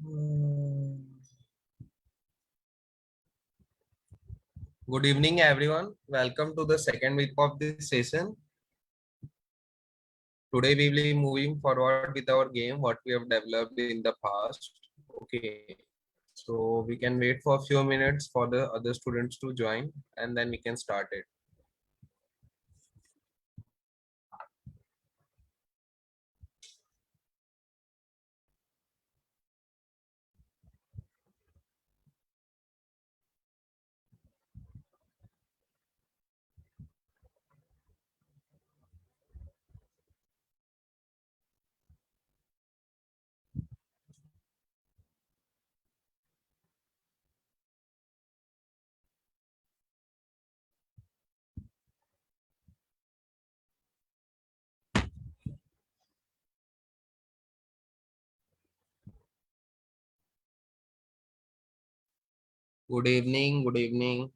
Hmm. Good evening, everyone. Welcome to the second week of this session. Today we will be moving forward with our game, what we have developed in the past. Okay. So we can wait for a few minutes for the other students to join and then we can start it. Good evening. Good evening.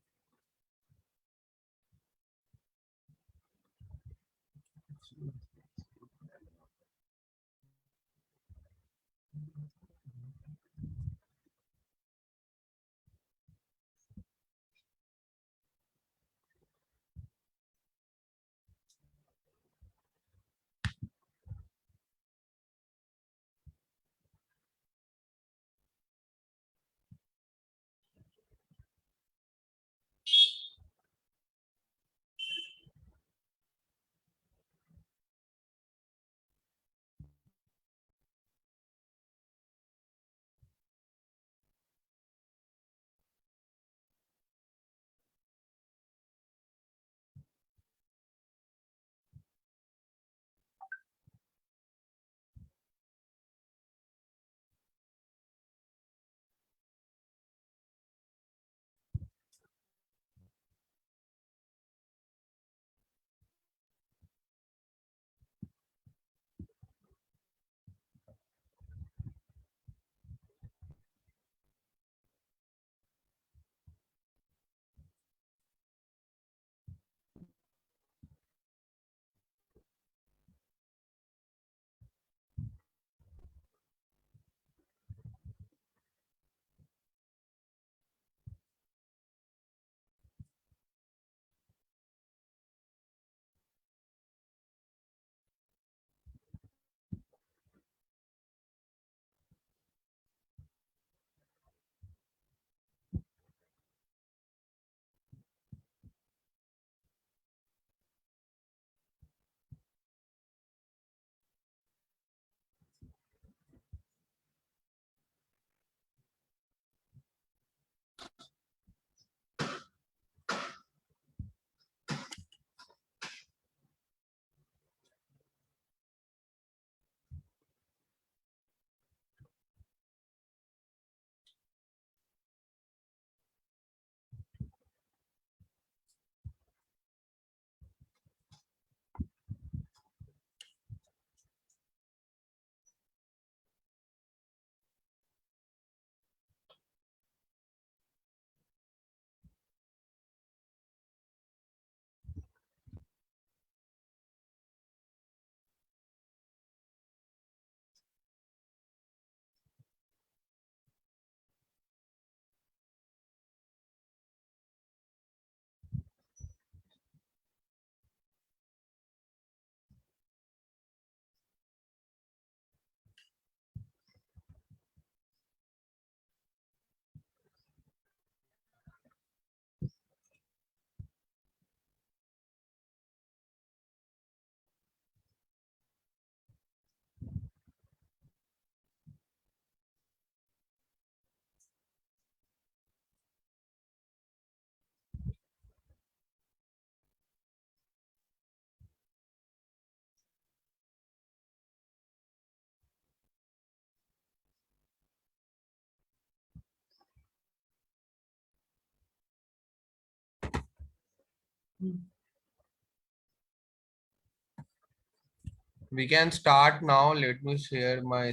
We can start now. Let me share my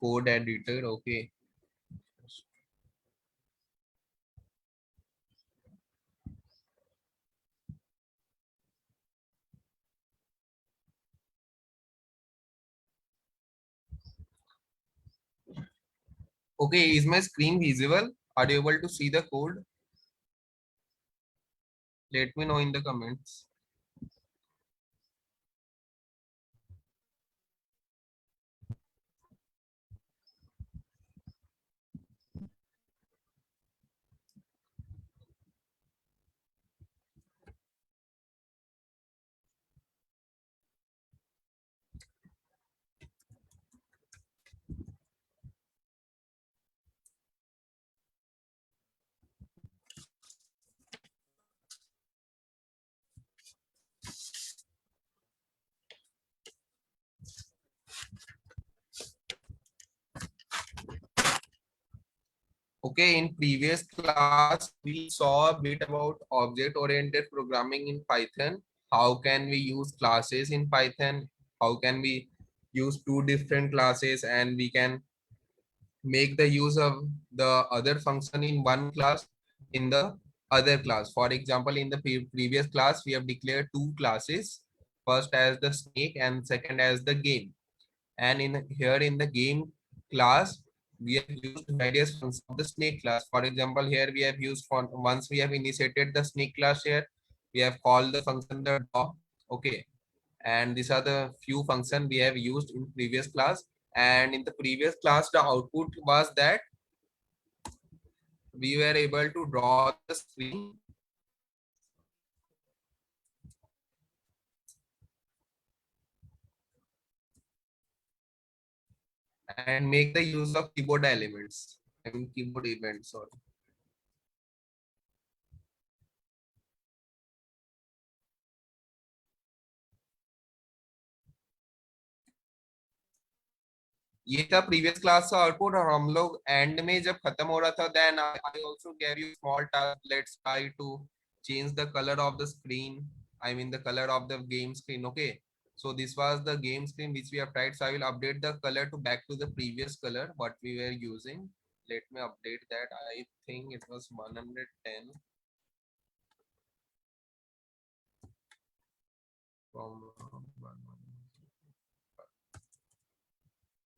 code editor. Okay. Okay, is my screen visible? Are you able to see the code? Let me know in the comments. Okay, in previous class, we saw a bit about object-oriented programming in Python. How can we use classes in Python? How can we use two different classes and we can make the use of the other function in one class in the other class. For example, in the previous class, we have declared two classes, first as the snake and second as the game. And in here in the game class, we have used various functions of the snake class. For example, here we have used for once we have initiated the snake class here, we have called the function the dog. Okay, and these are the few functions we have used in previous class. And in the previous class, the output was that we were able to draw the screen and make the use of keyboard elements. I mean keyboard events. Sorry. ये था previous class का output और हम लोग and में जब खत्म हो रहा था then I also give you small task let's try to change the color of the screen. I mean the color of the game screen. Okay, so this was the game screen which we have tried, so I will update the color to back to the previous color what we were using. Let me update that. I think it was 110 from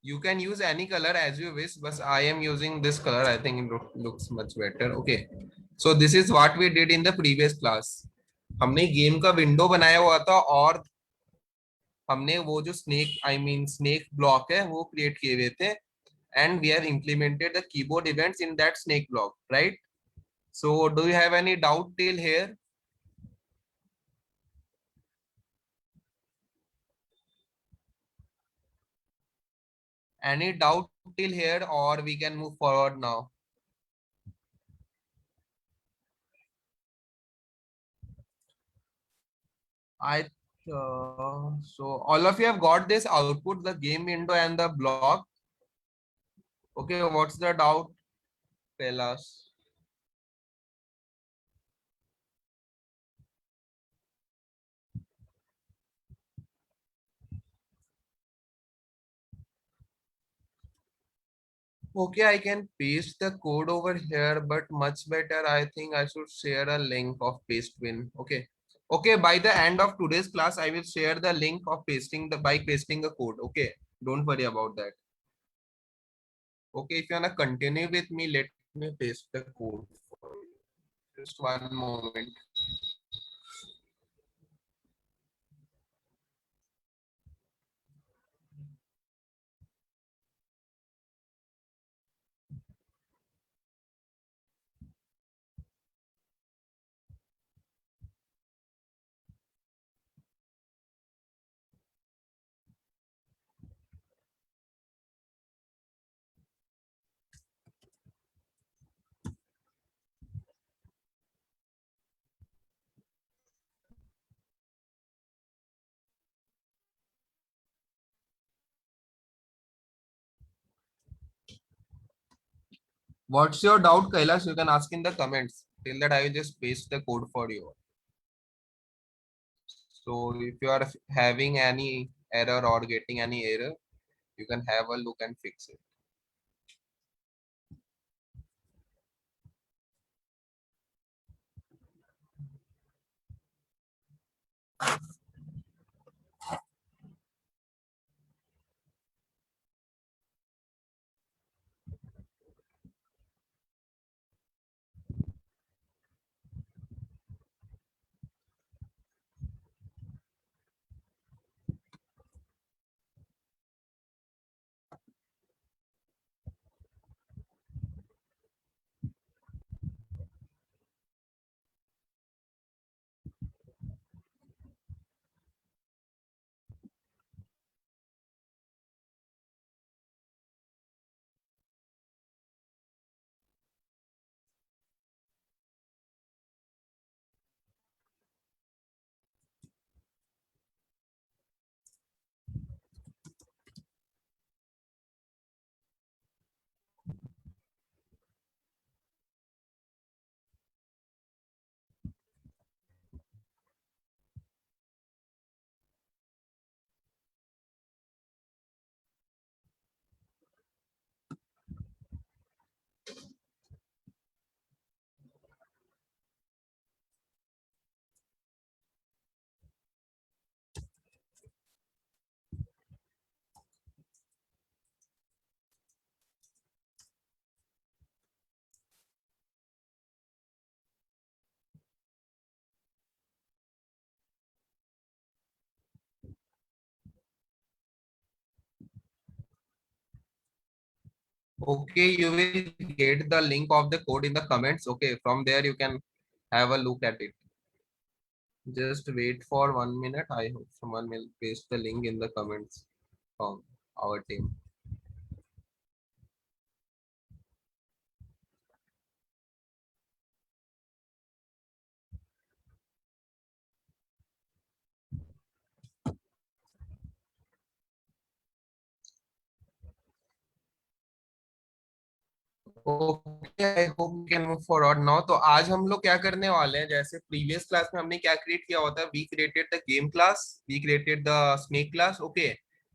you can use any color as you wish, but I am using this color. I think it looks much better. Okay, so this is what we did in the previous class. हमने game का window बनाया हुआ था और हमने वो जो snake I mean snake block है वो क्रिएट किए हुए थे and we have implemented the keyboard events in that snake block, right? So do you have any doubt till here? Any doubt till here or we can move forward now? I so all of you have got this output, the game window and the block. Okay, what's the doubt? Tell us. Okay, I can paste the code over here, but much better, I think I should share a link of Pastebin. Okay. Okay, by the end of today's class, I will share the link of pasting the code. Okay. Don't worry about that. Okay, if you wanna continue with me, let me paste the code for you. Just one moment. What's your doubt, Kailash? You can ask in the comments. Till that, I will just paste the code for you. So if you are having any error or getting any error, you can have a look and fix it. Okay, you will get the link of the code in the comments. Okay, from there you can have a look at it. Just wait for 1 minute. I hope someone will paste the link in the comments from our team. Okay, I hope we can move forward now. तो आज हम लोग क्या करने वाले हैं, जैसे previous class में हमने क्या क्रिएट किया होता है, we created the game class, we created the snake class, okay,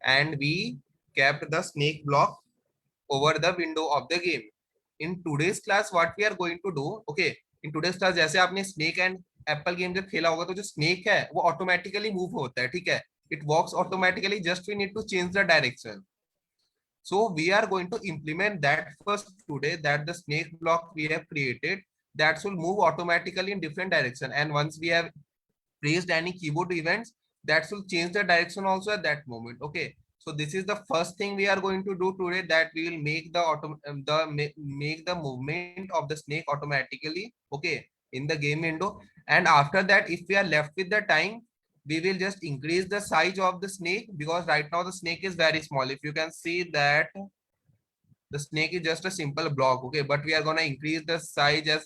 and we kept the snake block over the window of the game. In today's class what we are going to do, okay, in today's class जैसे आपने snake and apple game जब खेला होगा, तो जो snake है वो automatically move होता है, ठीक है, it walks automatically, just we need to change the direction. So we are going to implement that first today, that the snake block we have created, that will move automatically in different direction, and once we have pressed any keyboard events, that will change the direction also at that moment. Okay, so this is the first thing we are going to do today, that we will make the make the movement of the snake automatically, okay, in the game window. And after that, if we are left with the time, we will just increase the size of the snake, because right now the snake is very small. If you can see that the snake is just a simple block, okay, but we are going to increase the size as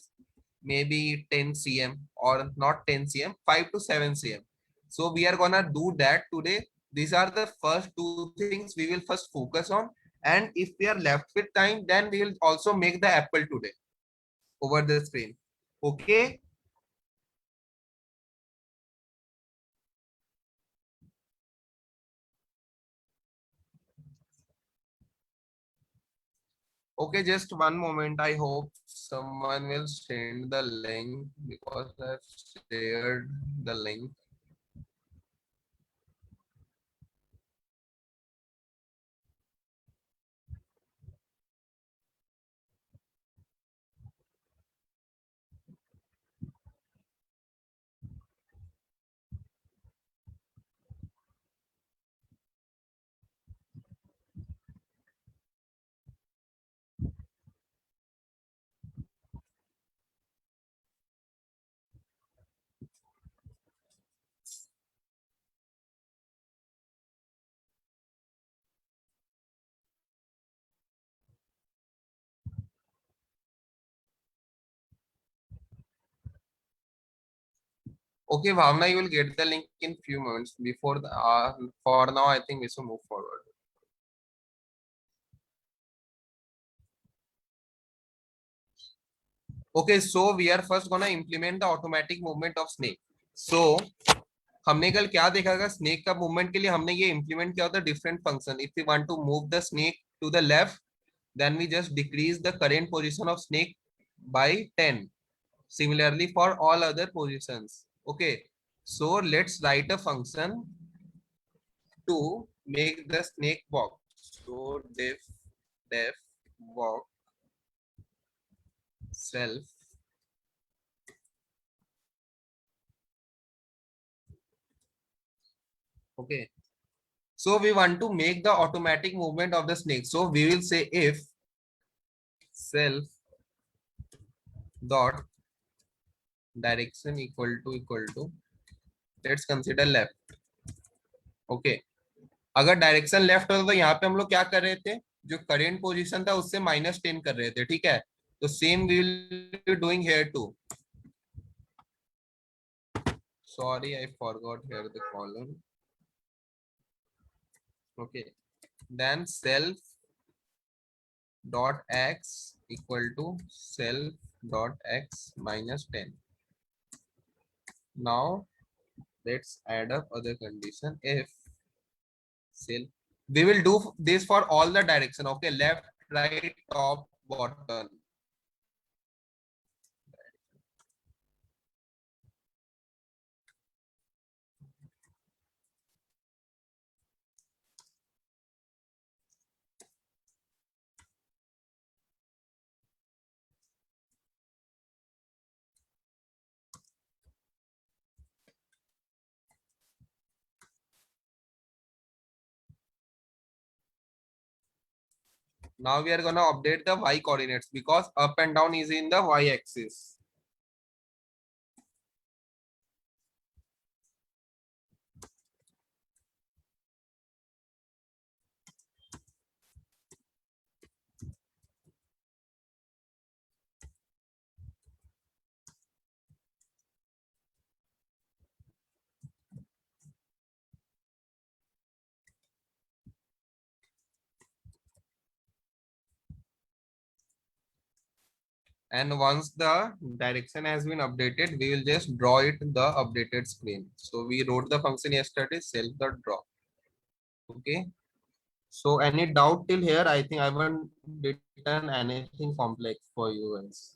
maybe 10 cm, or not 10 cm, 5 to 7 cm. So we are going to do that today. These are the first two things we will first focus on, and if we are left with time, then we will also make the apple today over the screen. Okay. Okay, just one moment. I hope someone will send the link, because I've shared the link. Okay, Bhavna, you will get the link in few moments. Before the, for now, I think we should move forward. Okay, so we are first gonna implement the automatic movement of snake. So हमने कल क्या देखा था, snake का movement के लिए हमने ये इंप्लीमेंट किया होता है different function. If you want to move the snake to the left, then we just decrease the current position of snake by 10. Similarly for all other positions. Okay, so let's write a function to make the snake walk. So def walk self. Okay, so we want to make the automatic movement of the snake. So we will say if self dot direction equal to let's consider left. Okay, अगर direction left होता तो यहाँ पे हम लोग क्या कर रहे थे, जो करेंट पोजीशन था उससे -10 कर रहे थे, ठीक है, तो same we will doing here too. Sorry, I forgot here the column. Okay, then self dot x equal to self dot x -10. Now let's add up other condition. If self, we will do this for all the direction, okay, left, right, top, bottom. Now we are gonna update the y coordinates because up and down is in the y axis. And once the direction has been updated, we will just draw it in the updated screen. So we wrote the function yesterday, self.draw. Okay. So any doubt till here? I think I haven't written anything complex for you guys.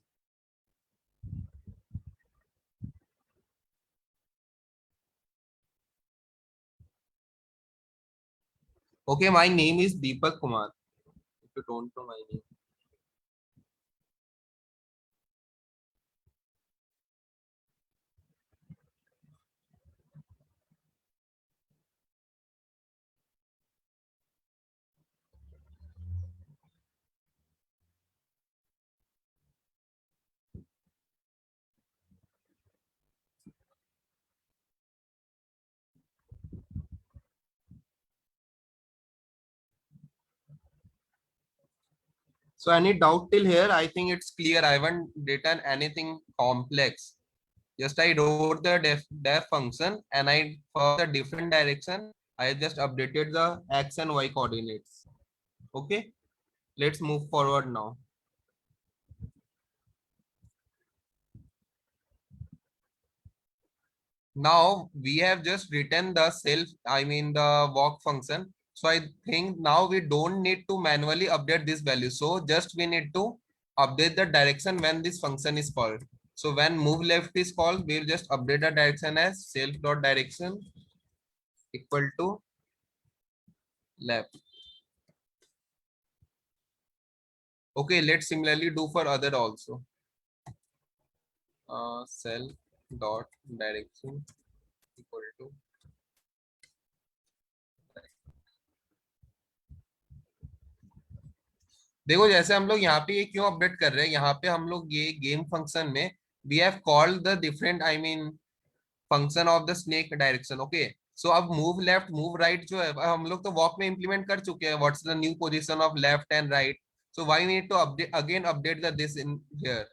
Okay, my name is Deepak Kumar. If you don't know my name. So any doubt till here? I think it's clear. I haven't written anything complex. Just I wrote the def function and I for the different direction, I just updated the x and y coordinates. Okay, let's move forward now. Now we have just written the the walk function. So I think now we don't need to manually update this value. So just we need to update the direction when this function is called. So when move left is called, we'll just update the direction as self dot direction equal to left. Okay, let's similarly do for other also. Self dot direction equal to, देखो जैसे हम लोग यहाँ पे ये क्यों update कर रहे हैं, यहाँ पे हम लोग ये गेम फंक्शन में we have called the different function of the snake direction. Okay, so अब मूव लेफ्ट मूव राइट जो है हम लोग तो वॉक में इंप्लीमेंट कर चुके हैं. What's the new position of left and right? So why need to update again update the this in here?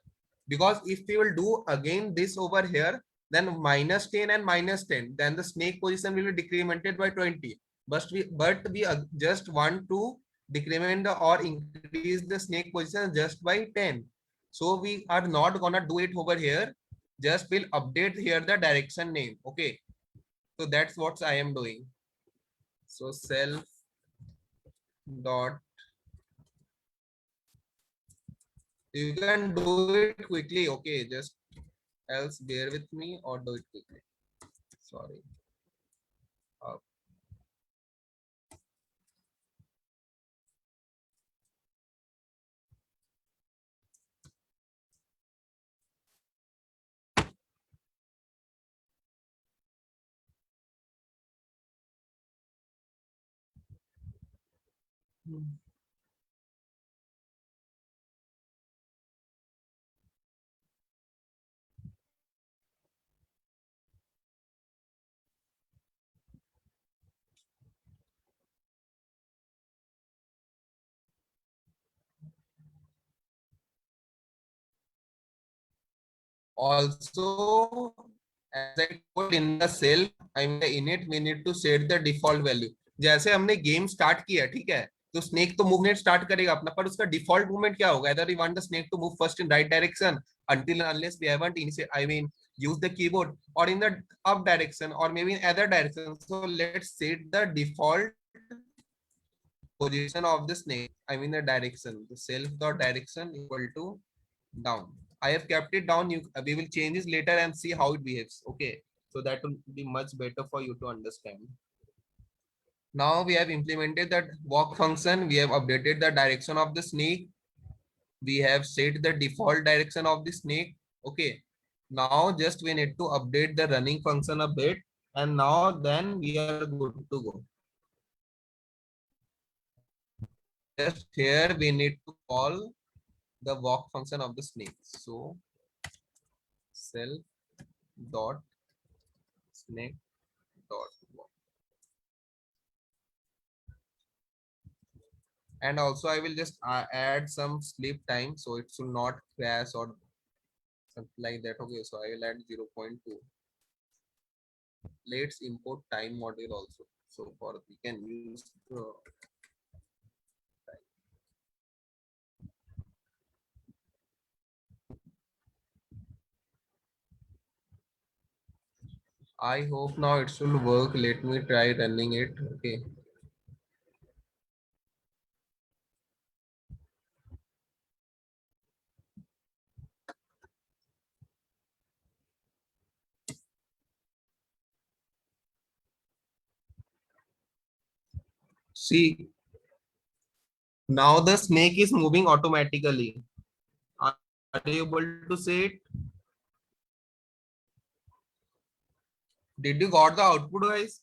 Because if we will do again this over here, then -10 and -10, then the snake position will be decremented by 20. But we just want to decrement or increase the snake position just by 10. So we are not gonna do it over here. Just will update here the direction name. Okay, so that's what I am doing. So self dot, you can do it quickly. Okay, just else bear with me or do it quickly. Sorry. Uh, Also, as I told in the self, the init, we need to set the default value. जैसे हमने game start किया, ठीक है, तो snake तो movement start करेगा अपना, पर उसका डिफॉल्ट मूवमेंट क्या होगा? Either we want the snake to move first in right direction until and unless we haven't initiate, use the keyboard, or in the up direction, or maybe in other direction. So let's set the default position of the snake. The direction. The self dot direction equal to down. I have kept it down. We will change this later and see how it behaves. Okay, so that will be much better for you to understand. Now we have implemented that walk function. We have updated the direction of the snake. We have set the default direction of the snake. Okay, now just we need to update the running function a bit, and now then we are good to go. just here we need to call the walk function of the snake. So self dot snake dot walk. And also I will just add some sleep time so it should not crash or something like that. Okay, so I will add 0.2. Let's import time module also. So for we can use the I hope now it should work. Let me try running it. Okay. See, now the snake is moving automatically. Are you able to see it? Did you got the output, guys?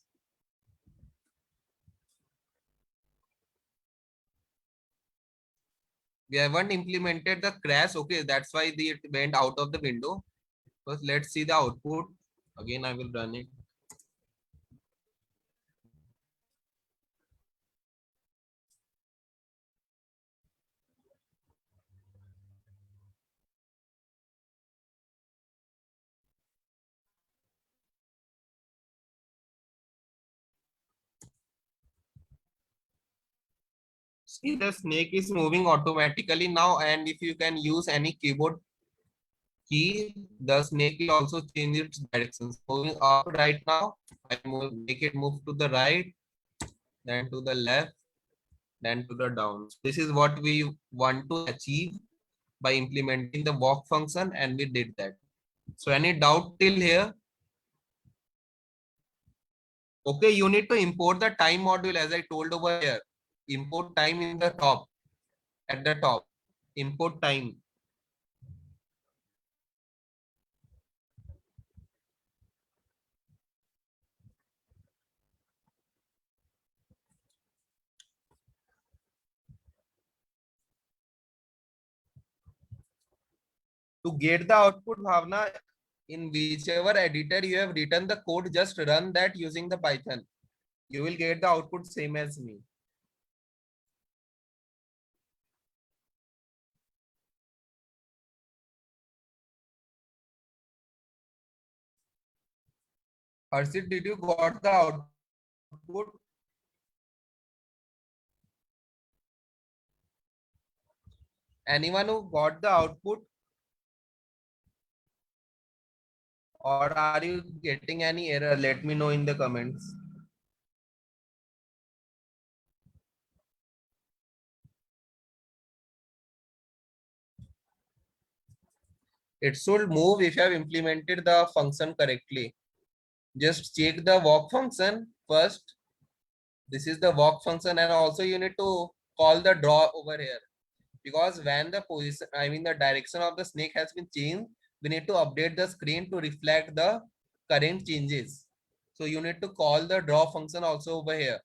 We haven't implemented the crash. Okay, that's why it went out of the window. First, let's see the output. Again, I will run it. See, the snake is moving automatically now, and if you can use any keyboard key, the snake will also change its direction. Moving up right now, I make it move to the right, then to the left, then to the down. This is what we want to achieve by implementing the walk function, and we did that. So any doubt till here? Okay, you need to import the time module as I told over here. Import time in the top, at the top. Import time. To get the output, Bhavna, in whichever editor you have written the code, just run that using the Python. You will get the output same as me. Harshit, did you got the output? Anyone who got the output? Or are you getting any error? Let me know in the comments. It should move if you have implemented the function correctly. Just check the walk function first. This is the walk function, and also you need to call the draw over here, because when the position, I mean the direction of the snake has been changed, we need to update the screen to reflect the current changes. So you need to call the draw function also over here.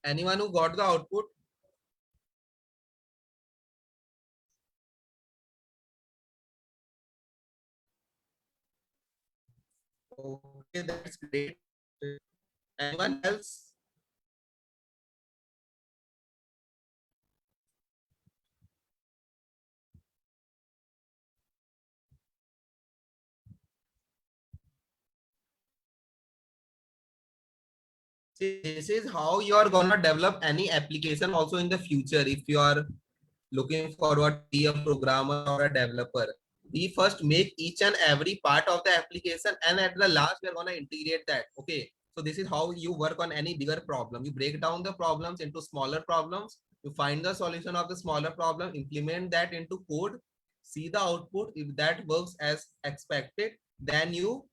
Anyone who got the output? Okay, that's great. Anyone else? See, this is how you are gonna develop any application also in the future if you are looking forward to be a programmer or a developer. we first make each and every part of the application, and at the last we are going to integrate that. Okay, so this is how you work on any bigger problem. You break down the problems into smaller problems, you find the solution of the smaller problem, implement that into code, see the output. If that works as expected, then you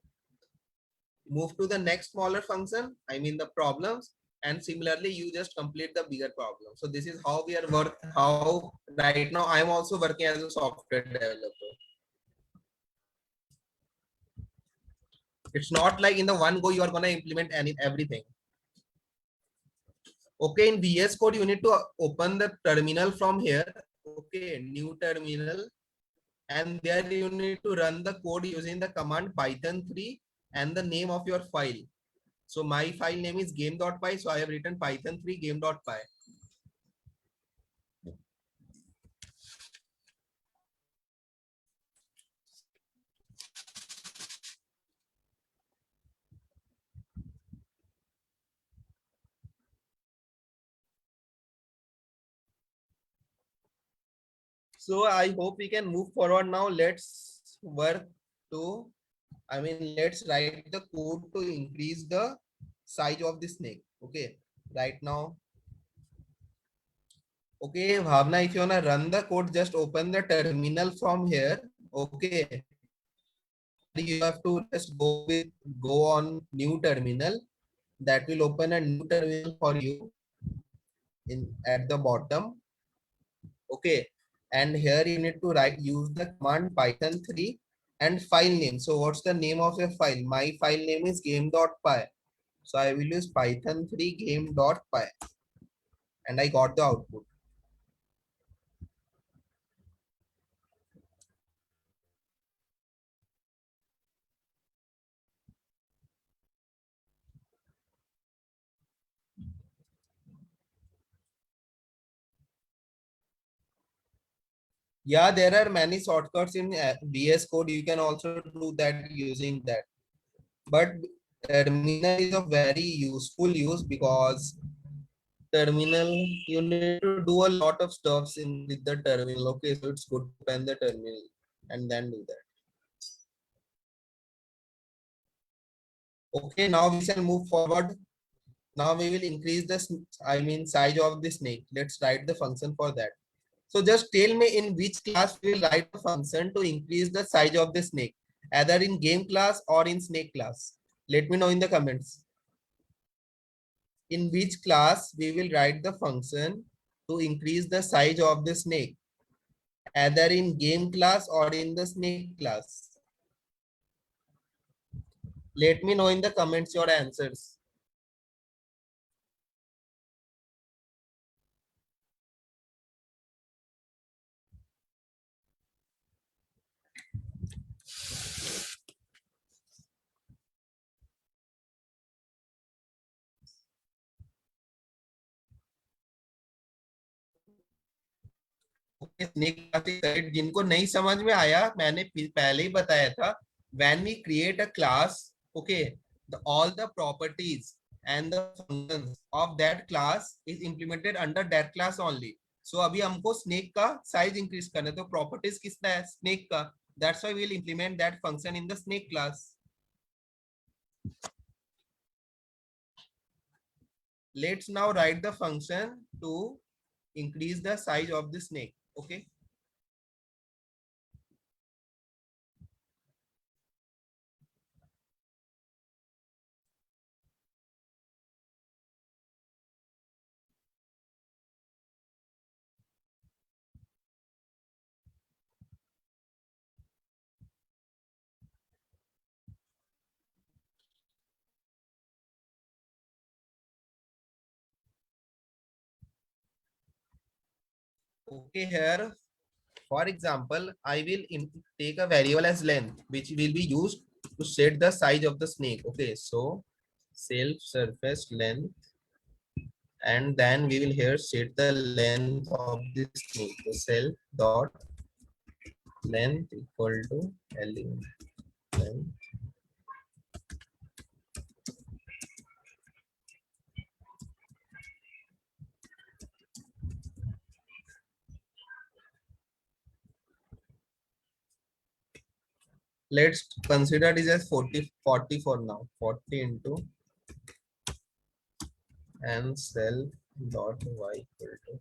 move to the next smaller function, I mean the problems, and similarly you just complete the bigger problem. So this is how we are work, how right now I'm also working as a software developer. It's not like in the one go you are going to implement everything. Okay, in VS Code you need to open the terminal from here. Okay, new terminal, and there you need to run the code using the command python 3 and the name of your file. So my file name is game.py, so I have written python 3 game.py. So I hope we can move forward now. Let's work to, I mean, let's write the code to increase the size of the snake. Okay, right now. Okay, Bhavna, if you wanna run the code, just open the terminal from here. Okay, you have to just go on new terminal. That will open a new terminal for you in at the bottom. Okay, and here you need to use the command python 3 and file name. So what's the name of your file? My file name is game.py, so I will use python 3 game.py, and I got the output. Yeah, there are many shortcuts in VS Code. You can also do that using that, but terminal is a very useful use, because terminal you need to do a lot of stuffs in with the terminal. Okay, so it's good to open the terminal and then do that. Okay, now we shall move forward. Now we will increase the size of the snake. Let's write the function for that. So just tell me in which class we will write the function to increase the size of the snake, either in game class or in snake class. Let me know in the comments. In which class we will write the function to increase the size of the snake, either in game class or in the snake class. Let me know in the comments your answers. Snake class जिनको नहीं समझ में आया, मैंने पहले ही बताया था, when we create a class, okay, all the properties and the functions of that class is implemented under that class only. So अभी हमको snake का size increase करना है, तो properties किसका है? Snake का. That's why we will implement that function in the snake class. Let's now write the function to increase the size of the snake. Okay. Okay, here, for example, I will take a variable as length, which will be used to set the size of the snake. Okay, so self surface length, and then we will here set the length of the snake. So self dot length equal to element length. let's consider this as 40 for now. 40 into and self dot y equal to,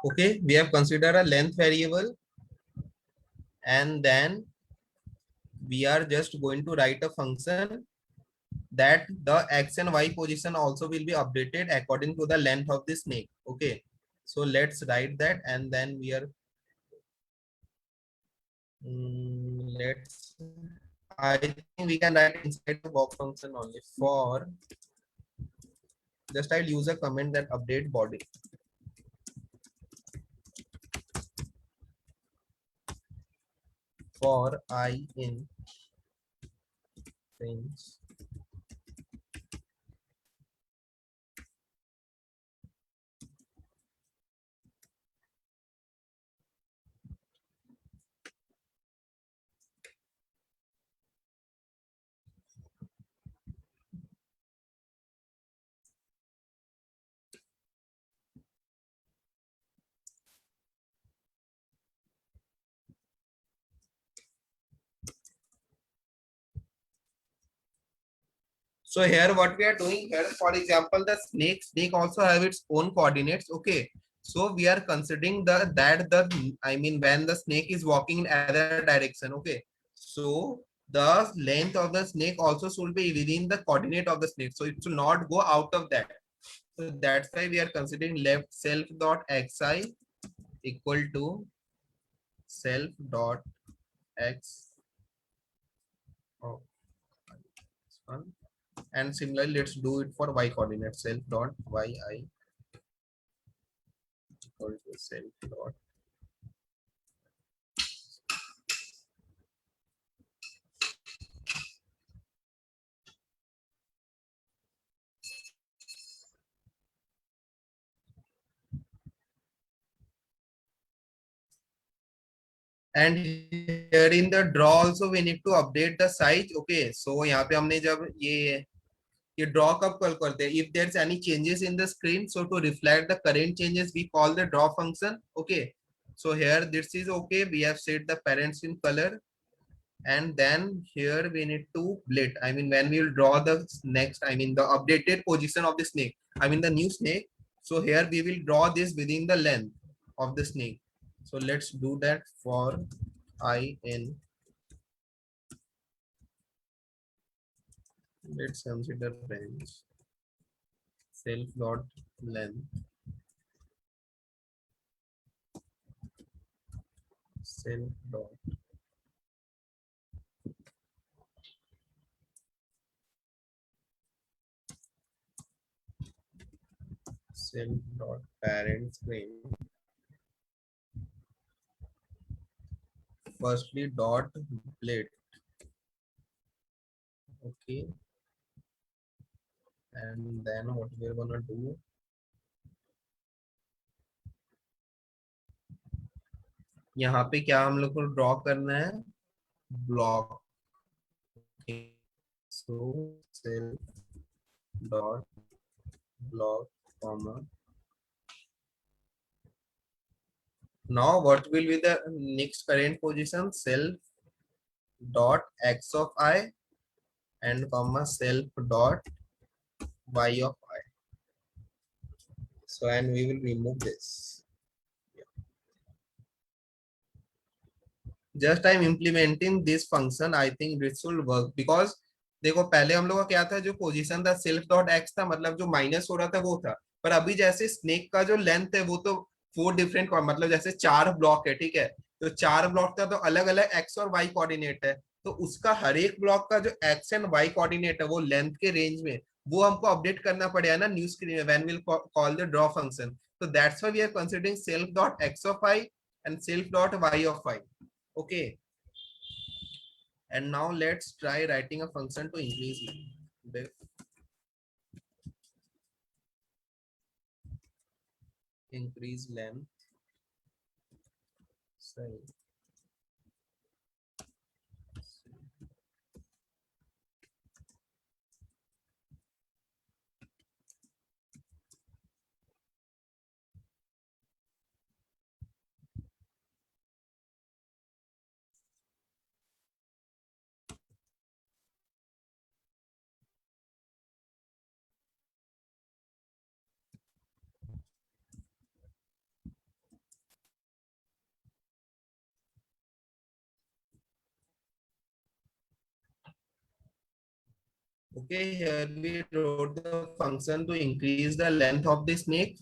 okay, we have considered a length variable, and then we are just going to write a function that the x and y position also will be updated according to the length of the snake. Okay, so let's write that, and then we are let's, I think we can write inside the box function only for, just I'll use a comment that update body for I in range. So here what we are doing here, for example, the snake also have its own coordinates. Okay, so we are considering the I mean when the snake is walking in other direction. Okay, so the length of the snake also should be within the coordinate of the snake, so it should not go out of that. So that's why we are considering left self dot xi equal to self dot x. Oh, this one. And similarly, let's do it for y coordinate, self dot yi equal to self dot. And here in the draw also we need to update the size. Okay, so यहाँ पे हमने जब ये draw कब call करते हैं, if there's any changes in the screen, so to reflect the current changes we call the draw function. Okay, so here this is okay, we have set the parents in color, and then here we need to blit, I mean when we will draw the next, I mean the updated position of the snake, I mean the new snake. So here we will draw this within the length of the snake. So let's do that for I in, let's consider range self dot length self dot self dot parent screen, firstly dot blit. Okay, and then what we're gonna do, यहाँ पे क्या हम लोग को draw करना है, block. So self dot block comma. Now what will be the next current position, self dot x of I and comma self dot y of I. So and we will remove this. Just I'm implementing this function. I think this will work because देखो पहले हम लोग का क्या था, जो position था self dot x था, मतलब जो माइनस हो रहा था वो था, पर अभी जैसे स्नेक का जो लेंथ है वो तो फोर डिफरेंट, मतलब जैसे चार ब्लॉक है, ठीक है, तो चार ब्लॉक था तो अलग अलग एक्स और वाई कोऑर्डिनेट है, तो उसका हर एक ब्लॉक का जो एक्स एंड वाई कोऑर्डिनेट है वो लेंथ के रेंज में, वो हमको अपडेट करना पड़ेगा ना न्यू स्क्रीन में when will call the draw function. So that's why we are considering self dot x of I and self dot y of I. Okay, and now let's try writing a function to increase the increase length. Sorry. Okay, here we wrote the function to increase the length of the snake.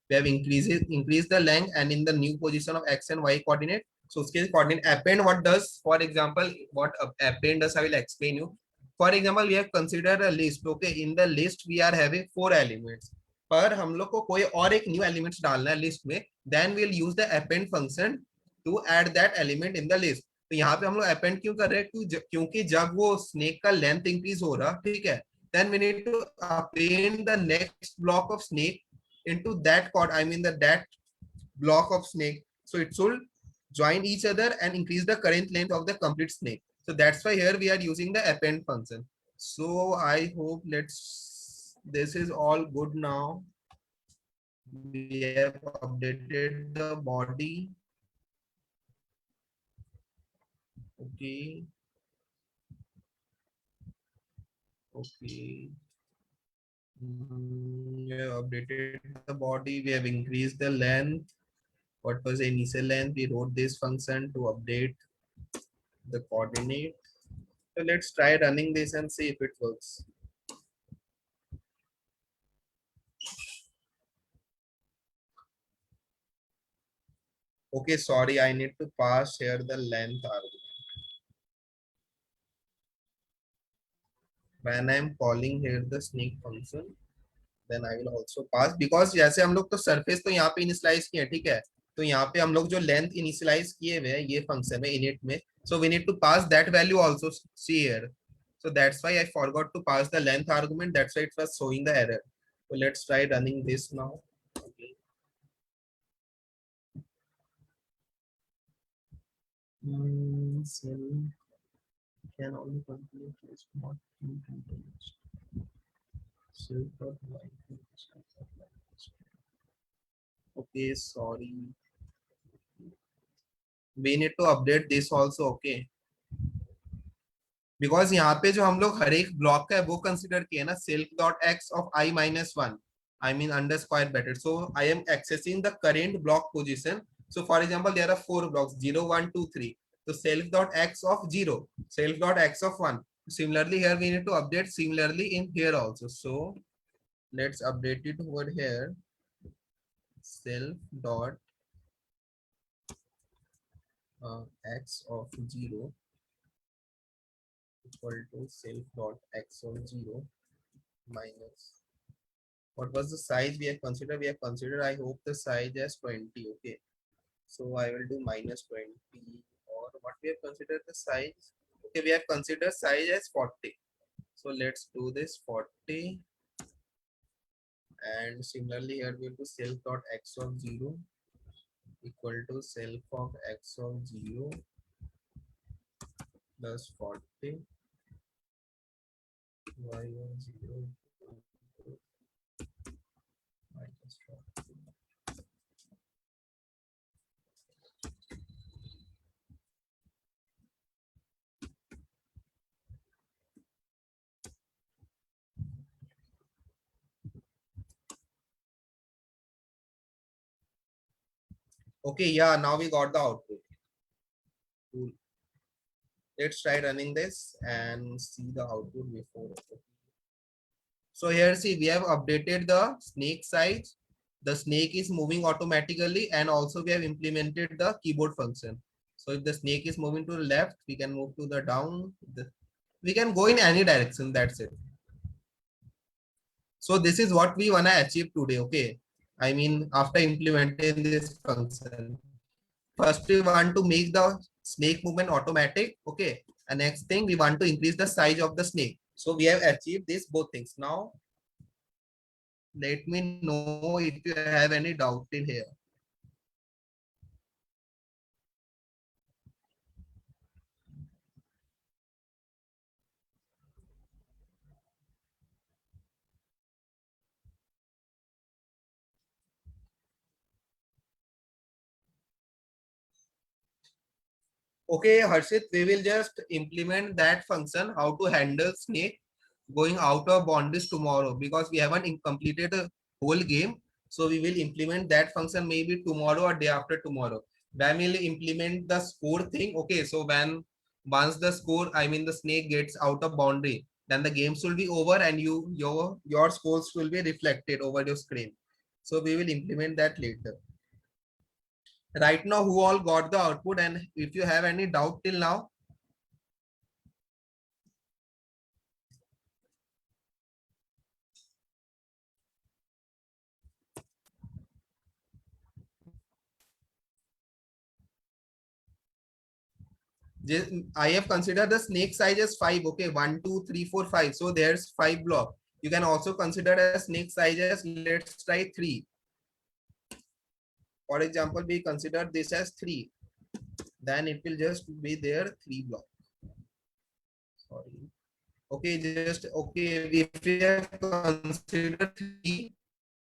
We have increased the length and in the new position of x and y coordinate. So scale coordinate append what does, for example, what append does I will explain you. For example, we have considered a list. Okay, in the list we are having 4 elements. पर हम लोग को कोई और एक new elements डालना है list में, then will use the append function to add that element in the list. तो यहाँ पे हम लोग अपेंड क्यों कर रहे हैं, क्योंकि जब वो स्नेक का लेंथ इंक्रीज हो रहा, ठीक है, then we need to append the next block of snake into that chord, I mean that block of snake. So it should join each other and increase the current length of the complete snake. So that's why here we are using the append function. So I hope this is all good now. We have updated the body. Okay. Okay. We have updated the body. We have increased the length. What was the initial length? We wrote this function to update the coordinate. So let's try running this and see if it works. Okay, sorry, I need to pass here the length argument. When I'm calling here the snake function, then I will also pass, because जैसे हम लोग तो surface तो यहाँ पे initialise किए, ठीक है, तो यहाँ पे हम लोग जो लेंथ इनिशियलाइज किए हुए हैं ये फंक्शन में इनिट में, so we need to pass that value also, see here. So that's why I forgot to pass the length argument, that's why it was showing the error. So let's try running this now. Okay. So can only complete is not okay, sorry, we need to update this also. Okay, because यहाँ पे जो हम लोग हर एक block का है वो consider किया ना, self dot x of i minus one, I mean under square bracket. So I am accessing the current block position. So for example there are 4 blocks 0 1 2 3. तो self dot x of 0, self dot x of 1. Similarly here we need to update similarly in here also. So let's update it over here. Self dot x of 0 equal to self dot x of 0 minus, what was the size we have considered? We have considered, I hope, the size as 20. Okay, so I will do minus 20, or what we have considered the size. Okay, we have considered size as 40. So let's do this 40, and similarly here we will do self dot x of 0 equal to self of x of 0 plus 40 y of 0 minus 40. Okay, yeah, now we got the output. Cool. Let's try running this and see the output before. So here see, we have updated the snake size. The snake is moving automatically, and also we have implemented the keyboard function. So if the snake is moving to the left, we can move to the down. We can go in any direction, that's it. So this is what we wanna achieve today, okay? I mean, after implementing this function, first we want to make the snake movement automatic, okay? And next thing, we want to increase the size of the snake. So we have achieved these both things. Now let me know if you have any doubt in here. Okay, Harshit, we will just implement that function, how to handle snake going out of boundaries tomorrow, because we haven't completed the whole game. So we will implement that function maybe tomorrow or day after tomorrow. When we'll implement the score thing. Okay, so once the score, I mean the snake gets out of boundary, then the games will be over and your scores will be reflected over your screen. So we will implement that later. Right now, who all got the output, and if you have any doubt till now? I have considered the snake size as 5. Okay, 1, 2, 3, 4, 5. So there's 5 block. You can also consider a snake size as, let's try 3. For example, we consider this as 3. Then it will just be there 3 block. Sorry. Okay, just okay. If we have considered 3,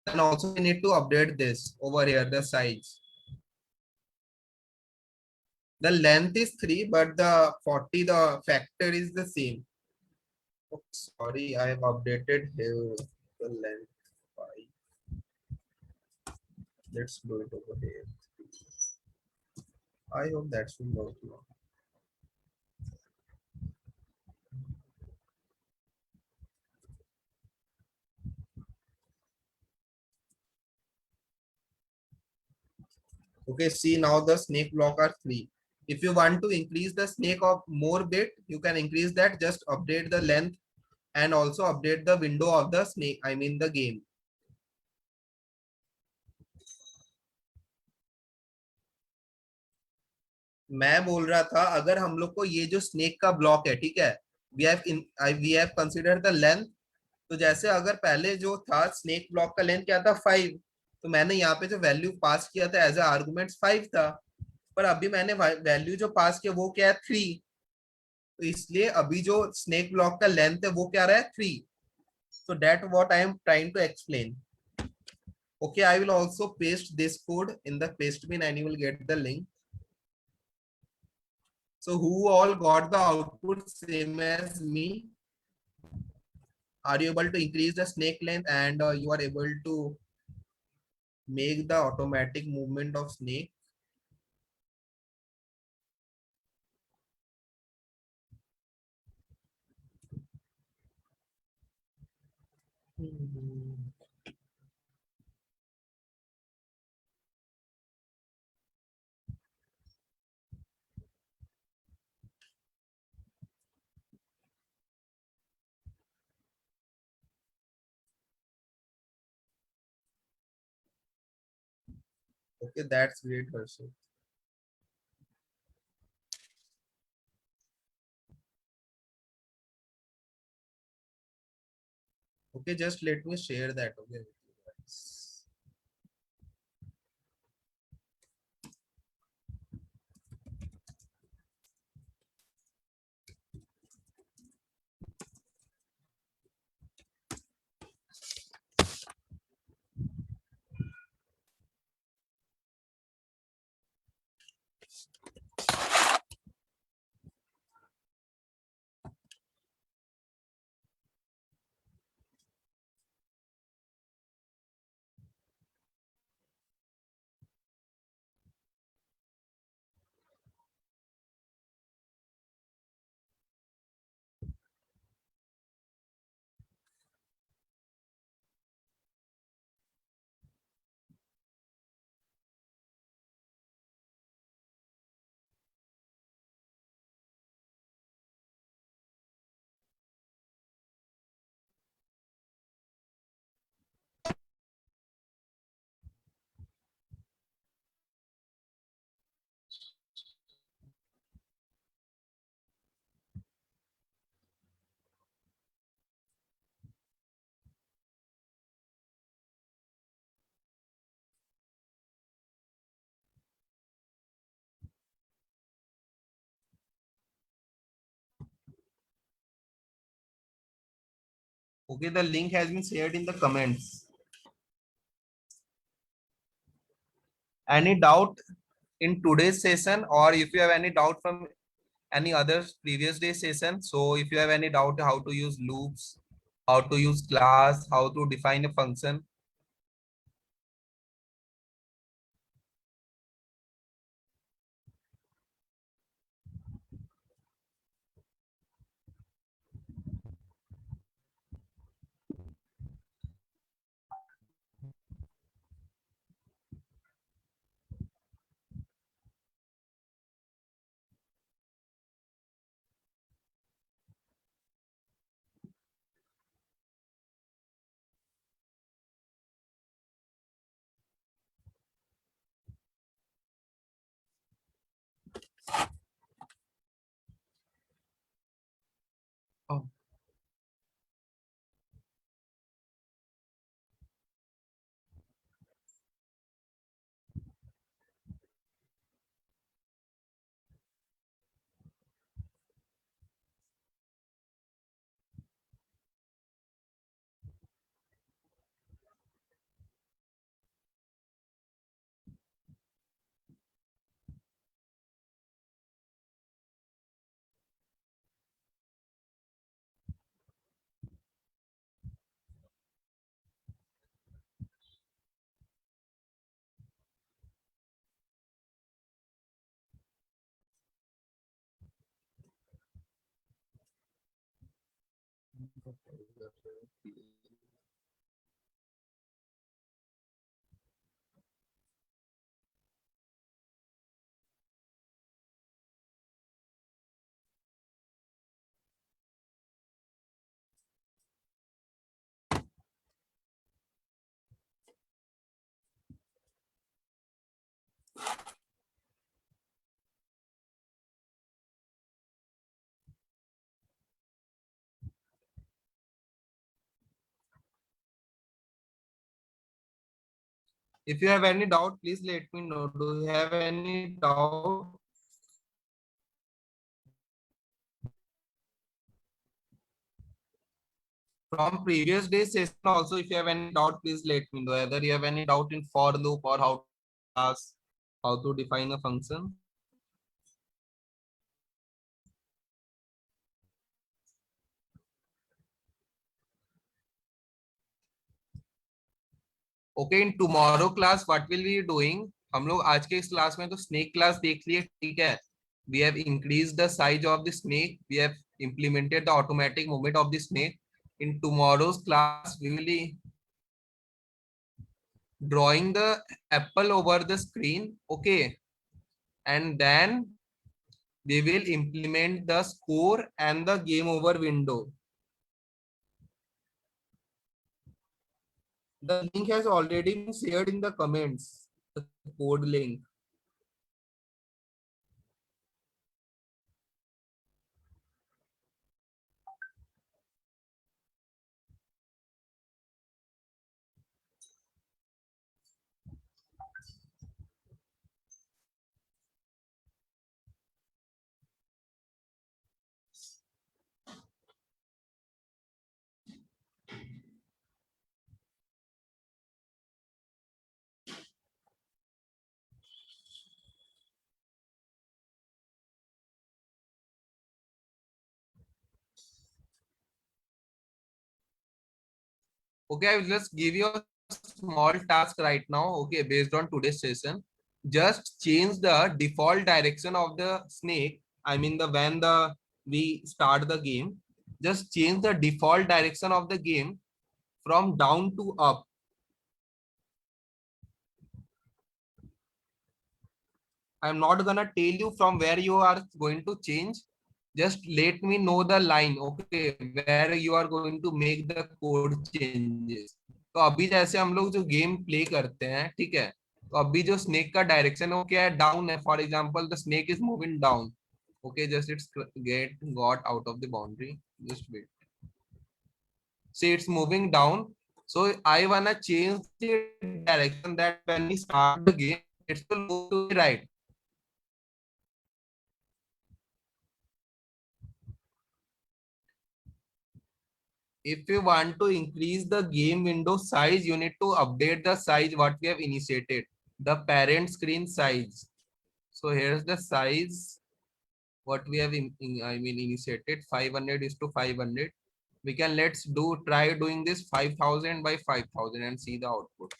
then also we need to update this over here, the size. The length is 3, but the 40, the factor is the same. Oh, sorry, I have updated here the length 5. Let's do it over here. I hope that should work now. Okay, see now the snake block are 3. If you want to increase the snake of more bit, you can increase that. Just update the length and also update the window of the snake, I mean the game. मैं बोल रहा था अगर हम लोग को ये जो स्नेक का ब्लॉक है, ठीक है, we have consider the length. तो जैसे अगर पहले जो था स्नेक ब्लॉक का लेंथ क्या था 5, तो मैंने यहाँ पे जो वैल्यू पास किया था एज ए आर्गुमेंट 5 था, पर अभी मैंने वैल्यू जो पास किया वो क्या है 3. तो इसलिए अभी जो स्नेक ब्लॉक का लेंथ है वो क्या रहा है 3. so that what I am trying to explain. Okay, I will also paste this code in the paste bin and you will get the link. So who all got the output same as me? Are you able to increase the snake length and you are able to make the automatic movement of snake? Okay, that's great, Harshit. Okay, just let me share that. Okay, with you guys. Okay, the link has been shared in the comments. Any doubt in today's session, or if you have any doubt from any other previous day session? So if you have any doubt how to use loops, how to use class, how to define a function. If you have any doubt, please let me know. Do you have any doubt? From previous days session also, if you have any doubt, please let me know. Whether you have any doubt in for loop or how to class, how to define a function. Okay, in tomorrow class, what will we doing? हम लोग आज के इस class में तो snake class देख लिए, ठीक है. We have increased the size of the snake. We have implemented the automatic movement of the snake. In tomorrow's class, we will be drawing the apple over the screen. Okay, and then we will implement the score and the game over window. The link has already been shared in the comments. The code link. Okay, I will just give you a small task right now. Okay, based on today's session, just change the default direction of the snake. I mean the when the we start the game, just change the default direction of the game from down to up. I'm not gonna tell you from where you are going to change. Just let me know the line, okay, where you are going to make the code changes. तो अभी जैसे हम लोग जो game play करते हैं, ठीक है, तो अभी जो स्नेक का डायरेक्शन है वो क्या है, डाउन है. For example the snake is moving down. Okay, just it's got out of the boundary. Just wait. See, it's moving down. So I wanna change the direction that when we start the game, it will move to the right. If you want to increase the game window size, you need to update the size what we have initiated, the parent screen size. So here's the size what we have I mean initiated. 500 is to 500. We can let's try doing this 5000 by 5000 and see the output.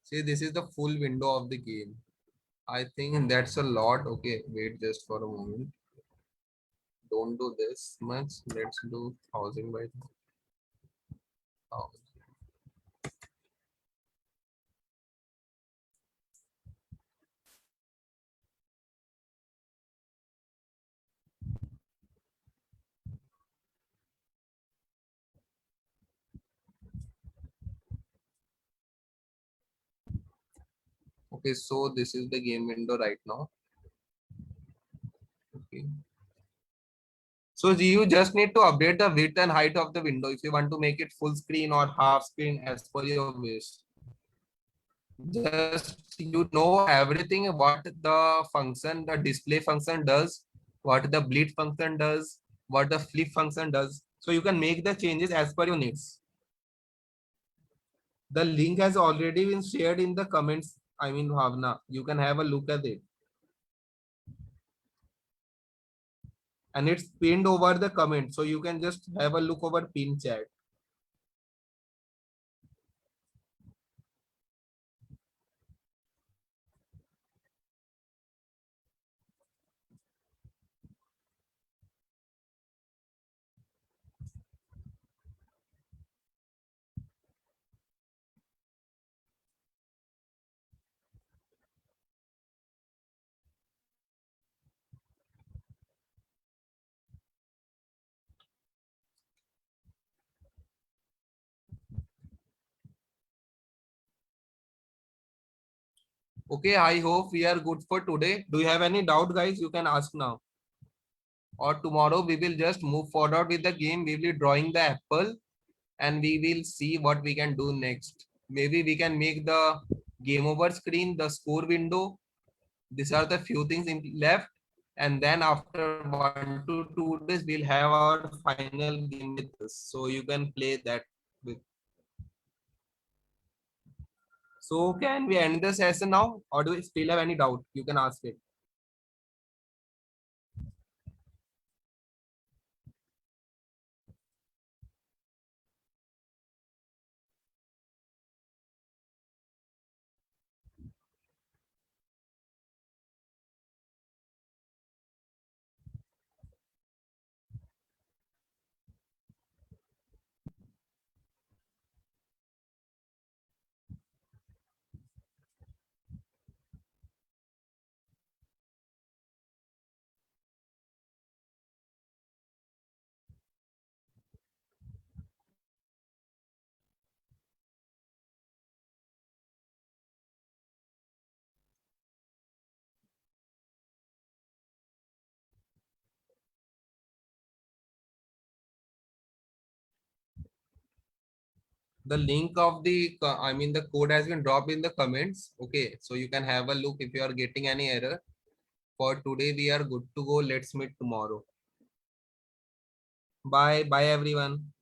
See, this is the full window of the game. I think that's a lot. Okay, wait just for a moment. Don't do this much. Let's do 1000 by 1000. Okay, so this is the game window right now. Okay. So you just need to update the width and height of the window if you want to make it full screen or half screen as per your wish. Just you know everything what the function, the display function does, what the bleed function does, what the flip function does. So you can make the changes as per your needs. The link has already been shared in the comments. I mean, Bhavna, you can have a look at it. And it's pinned over the comment. So you can just have a look over pin chat. Okay, I hope we are good for today. Do you have any doubt, guys? You can ask now. Or tomorrow we will just move forward with the game. We will be drawing the apple and we will see what we can do next. Maybe we can make the game over screen, the score window. These are the few things left. And then after 1 to 2 days, we'll have our final game with us. So you can play that with. So can we end the session now? Or do we still have any doubt? You can ask it. The link of the, I mean, the code has been dropped in the comments. Okay, so you can have a look if you are getting any error. For today, we are good to go. Let's meet tomorrow. Bye. Bye, everyone.